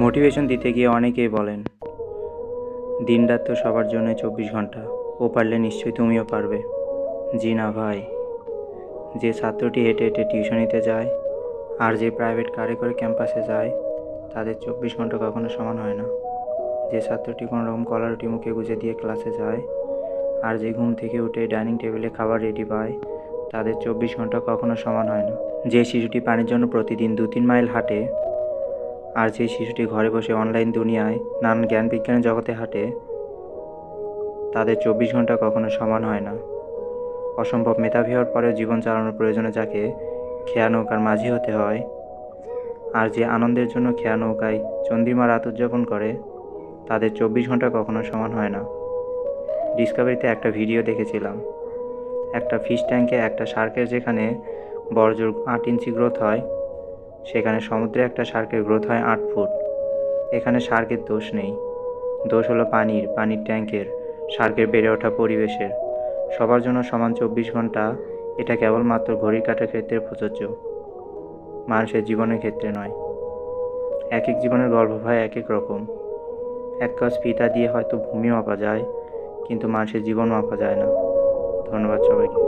Motivation দিতে গিয়ে অনেকেই বলেন, দিনরাত তো সবার জন্য 24 ঘন্টা, ও পারলে নিশ্চয়ই তুমিও পারবে। জি না ভাই, যে ছাত্রটি হেঁটে হেঁটে টিউশনিতে যায় আর যে প্রাইভেট কারে করে ক্যাম্পাসে যায়, তাদের 24 ঘন্টা কখনো সমান হয় না। যে ছাত্রটি কোনো রকম কলারুটি মুখে গুজে দিয়ে ক্লাসে যায় আর যে ঘুম থেকে উঠে ডাইনিং টেবিলে খাবার রেডি পায়, তাদের 24 ঘন্টা কখনো সমান হয় না। যে শিশুটি পানির জন্য প্রতিদিন 2-3 মাইল হাঁটে আর যে শিশুটি ঘরে বসে অনলাইন দুনিয়ায় নানান জ্ঞান বিজ্ঞানের জগতে হাঁটে, তাদের 24 ঘন্টা কখনো সমান হয় না। অসম্ভব মেধাবী হওয়ার পরেও জীবন চালানোর প্রয়োজনে যাকে খেয়া নৌকার মাঝি হতে হয়, আর যে আনন্দের জন্য খেয়া নৌকায় চন্দ্রিমা রাত উদযাপন করে, তাদের 24 ঘন্টা কখনো সমান হয় না। ডিসকাভারিতে একটা ভিডিও দেখেছিলাম, একটা ফিশ ট্যাঙ্কে একটা শার্কের যেখানে বড়জোর 8 ইঞ্চি গ্রোথ হয়, সেখানে সমুদ্রে একটা শার্কের গ্রোথ হয় 8 ফুট। এখানে শার্কের দোষ নেই, দোষ হলো পানির ট্যাঙ্কের, শার্কের বেড়ে ওঠা পরিবেশের। সবার জন্য সমান 24 ঘন্টা, এটা কেবলমাত্র ঘড়ির কাঁটার ক্ষেত্রে প্রযোজ্য, মানুষের জীবনের ক্ষেত্রে নয়। এক এক জীবনের গল্প হয় এক এক রকম। এক কাজ ফিতা দিয়ে হয়তো ভূমি মাপা যায়, কিন্তু মানুষের জীবন মাপা যায় না। ধন্যবাদ সবাইকে।